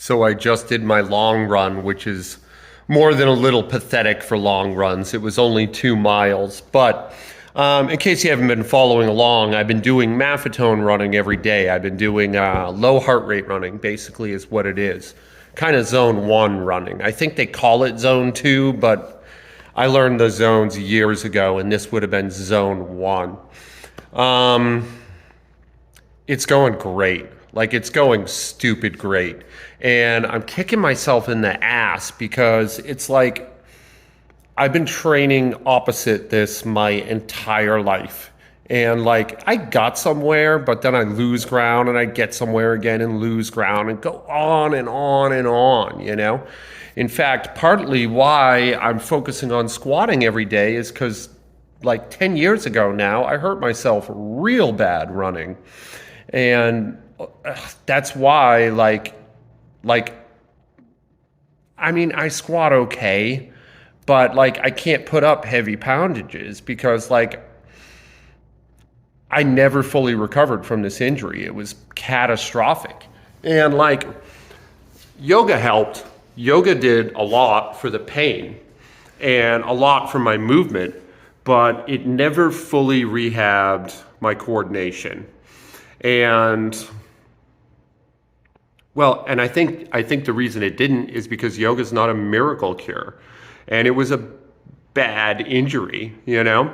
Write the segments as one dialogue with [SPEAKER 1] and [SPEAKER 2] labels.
[SPEAKER 1] So I just did my long run, which is more than a little pathetic for long runs. It was only 2 miles. But in case you haven't been following along, I've been doing maffetone running every day. I've been doing low heart rate running, basically is what it is. Kind of zone 1 running. I think they call it zone 2, but I learned the zones years ago, and this would have been zone 1. It's going great. Like, it's going stupid great. And I'm kicking myself in the ass because it's like I've been training opposite this my entire life. And like, I got somewhere, but then I lose ground and I get somewhere again and lose ground and go on and on and on, you know? In fact, partly why I'm focusing on squatting every day is because like 10 years ago now, I hurt myself real bad running. And that's why I mean, I squat okay, but like I can't put up heavy poundages because like I never fully recovered from this injury. It was catastrophic. And like yoga helped. Yoga did a lot for the pain and a lot for my movement, but it never fully rehabbed my coordination. And well, and I think the reason it didn't is because yoga is not a miracle cure, and it was a bad injury, you know.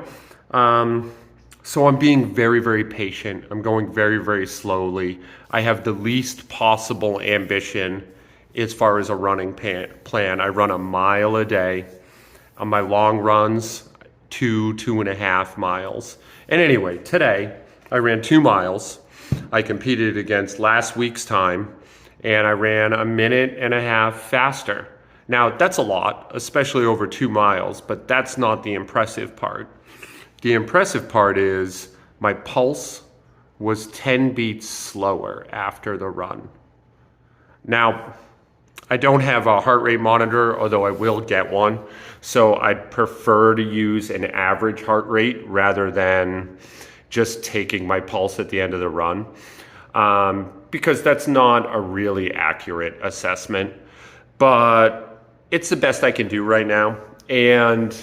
[SPEAKER 1] So I'm being very, very patient. I'm going very, very slowly. I have the least possible ambition as far as a running plan. I run a mile a day. On my long runs, 2.5 miles. And anyway, today I ran 2 miles. I competed against last week's time, and I ran 1.5 minutes faster. Now, that's a lot, especially over 2 miles, but that's not the impressive part. The impressive part is my pulse was 10 beats slower after the run. Now, I don't have a heart rate monitor, although I will get one, so I'd prefer to use an average heart rate rather than just taking my pulse at the end of the run, because that's not a really accurate assessment, but it's the best I can do right now. And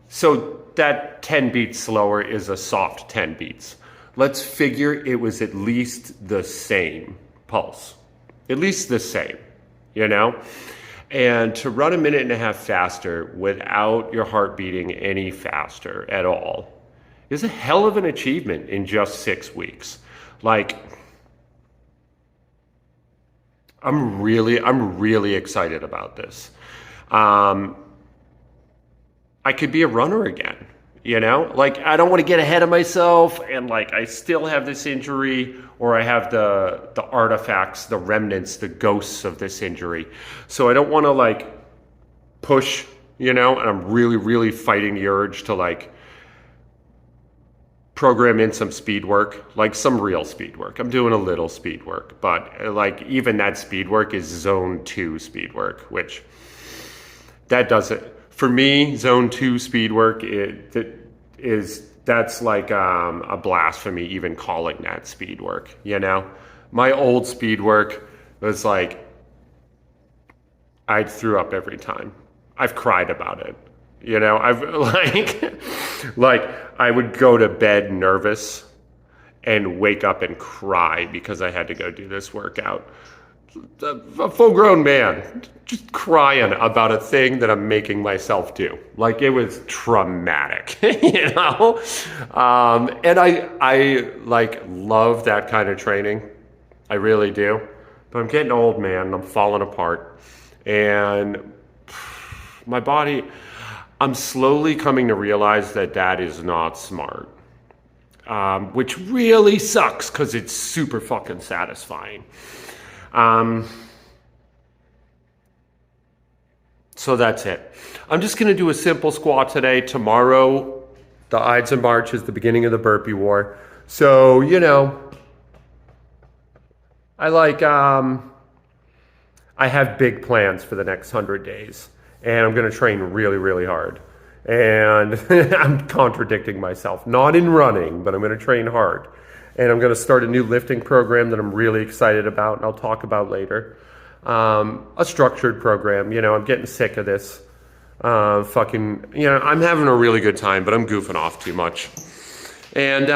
[SPEAKER 1] so that 10 beats slower is a soft 10 beats. Let's figure it was at least the same pulse, at least the same, you know? And to run 1.5 minutes faster without your heart beating any faster at all is a hell of an achievement in just 6 weeks. Like, I'm really excited about this. I could be a runner again, you know? Like, I don't want to get ahead of myself, and like, I still have this injury, or I have the artifacts, the remnants, the ghosts of this injury. So I don't want to like push, you know? And I'm really fighting the urge to like program in some speed work, like some real speed work. I'm doing a little speed work, but like even that speed work is zone 2 speed work, which that doesn't, for me, zone 2 speed work, that's like a blasphemy even calling that speed work, you know? My old speed work was like, I threw up every time. I've cried about it. You know, I've like I would go to bed nervous and wake up and cry because I had to go do this workout. A full-grown man just crying about a thing that I'm making myself do. Like, it was traumatic, you know? And I like love that kind of training. I really do. But I'm getting old, man. I'm falling apart. And my body, I'm slowly coming to realize that that is not smart. Which really sucks because it's super fucking satisfying. So that's it. I'm just going to do a simple squat today. Tomorrow, the Ides of March is the beginning of the Burpee War. So, you know, I have big plans for the next 100 days. And I'm going to train really hard. And I'm contradicting myself. Not in running, but I'm going to train hard. And I'm going to start a new lifting program that I'm really excited about, and I'll talk about later. a structured program. You know, I'm getting sick of this. I'm having a really good time, but I'm goofing off too much. And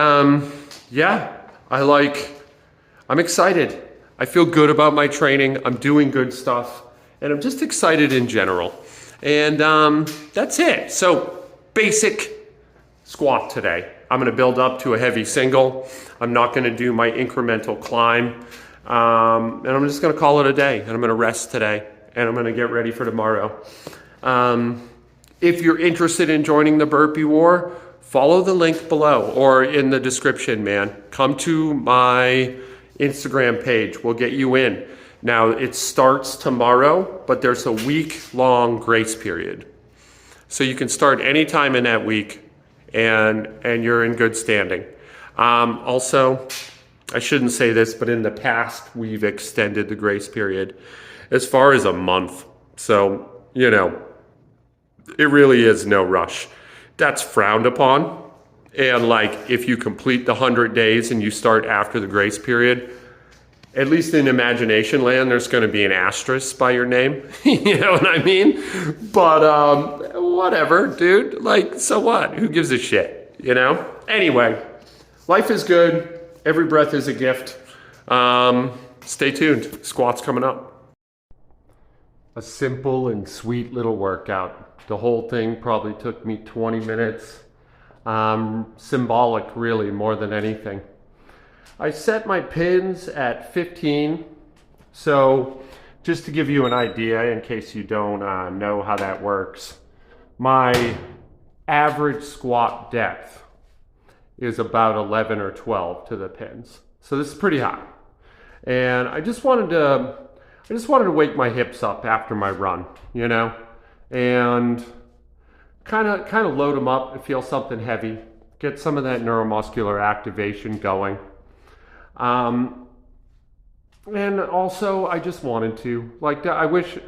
[SPEAKER 1] yeah, I'm excited. I feel good about my training. I'm doing good stuff, and I'm just excited in general. And that's it. So basic squat today. I'm going to build up to a heavy single. I'm not going to do my incremental climb. And I'm just going to call it a day. And I'm going to rest today. And I'm going to get ready for tomorrow. If you're interested in joining the Burpee War, follow the link below or in the description, man. Come to my Instagram page. We'll get you in. Now, it starts tomorrow, but there's a week-long grace period. So you can start anytime in that week, and you're in good standing. Also, I shouldn't say this, but in the past, we've extended the grace period as far as a month. So, you know, it really is no rush. That's frowned upon. And like, if you complete the 100 days and you start after the grace period, at least in imagination land, there's going to be an asterisk by your name. You know what I mean? But whatever, dude. Like, so what? Who gives a shit? You know? Anyway, life is good. Every breath is a gift. Stay tuned. Squat's coming up. A simple and sweet little workout. The whole thing probably took me 20 minutes. Symbolic, really, more than anything. I set my pins at 15, so just to give you an idea in case you don't know how that works, my average squat depth is about 11 or 12 to the pins. So this is pretty high. And I just wanted to wake my hips up after my run, you know, and kind of load them up and feel something heavy, get some of that neuromuscular activation going. And also I just wanted to, like, I wish,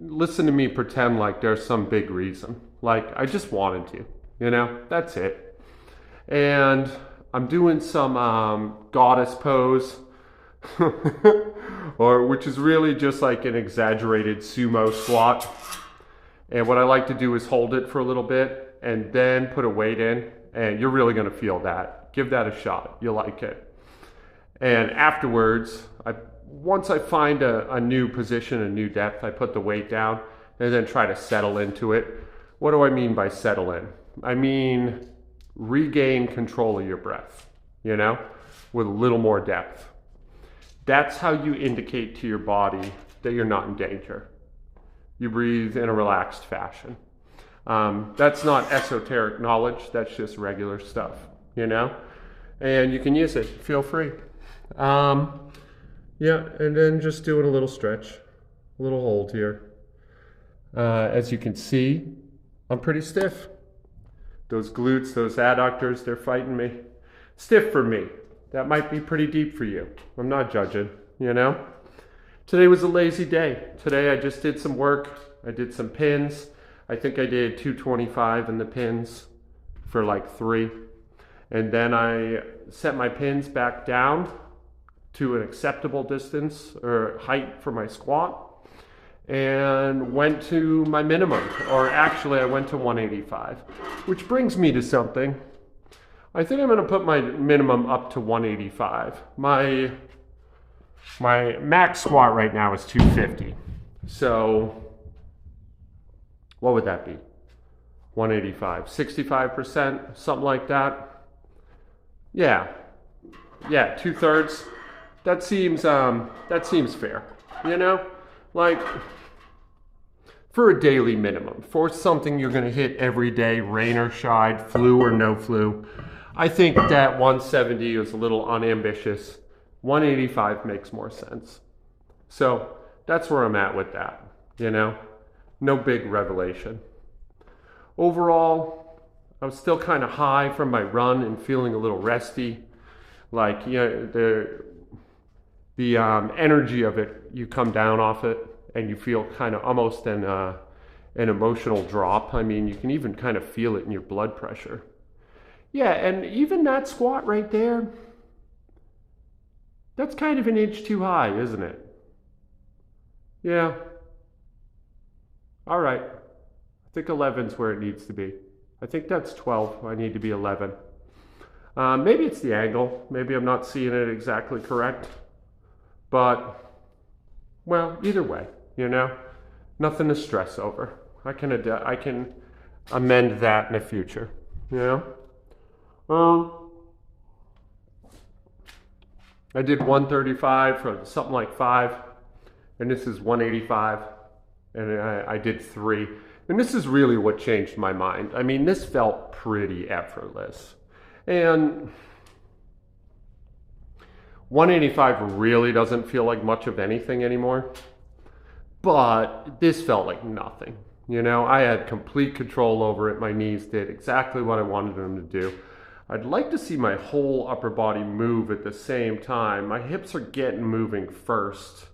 [SPEAKER 1] listen to me pretend like there's some big reason. Like, I just wanted to, you know, that's it. And I'm doing some goddess pose, which is really just like an exaggerated sumo squat. And what I like to do is hold it for a little bit and then put a weight in, and you're really going to feel that. Give that a shot. You'll like it. And afterwards, once I find a new position, a new depth, I put the weight down and then try to settle into it. What do I mean by settle in? I mean regain control of your breath, you know, with a little more depth. That's how you indicate to your body that you're not in danger. You breathe in a relaxed fashion. That's not esoteric knowledge. That's just regular stuff, you know, and you can use it. Feel free. Yeah, and then just doing a little stretch, a little hold here. As you can see, I'm pretty stiff. Those glutes, those adductors, they're fighting me. Stiff for me. That might be pretty deep for you. I'm not judging, you know? Today was a lazy day. Today I just did some work. I did some pins. I think I did 225 in the pins for like 3. And then I set my pins back down to an acceptable distance or height for my squat and went to my minimum, or actually I went to 185, which brings me to something. I think I'm going to put my minimum up to 185. My max squat right now is 250. So what would that be? 185, 65%, something like that. Yeah, 2/3. That seems fair, you know, like for a daily minimum, for something you're going to hit every day, rain or shine, flu or no flu. I think that 170 is a little unambitious. 185 makes more sense. So that's where I'm at with that, you know, no big revelation. Overall, I was still kind of high from my run and feeling a little resty. Like, you know, the energy of it, you come down off it and you feel kind of almost an emotional drop. I mean, you can even kind of feel it in your blood pressure. Yeah, and even that squat right there, that's kind of an inch too high, isn't it? Yeah. All right. I think 11's where it needs to be. I think that's 12. I need to be 11. Maybe it's the angle. Maybe I'm not seeing it exactly correct. But, well, either way, nothing to stress over. I can amend that in the future, you know? I did 135 for something like 5, and this is 185, and I did 3. And this is really what changed my mind. I mean, this felt pretty effortless. And 185 really doesn't feel like much of anything anymore, but this felt like nothing. I had complete control over it. My knees did exactly what I wanted them to do. I'd like to see my whole upper body move at the same time. My hips are getting moving first,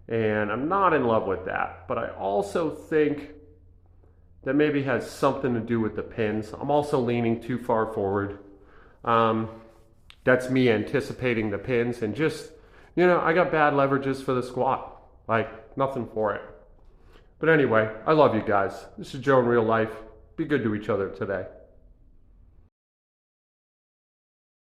[SPEAKER 1] and I'm not in love with that. But I also think that maybe has something to do with the pins. I'm also leaning too far forward. That's me anticipating the pins and just, I got bad leverages for the squat. Like, nothing for it. But anyway, I love you guys. This is Joe in real life. Be good to each other today.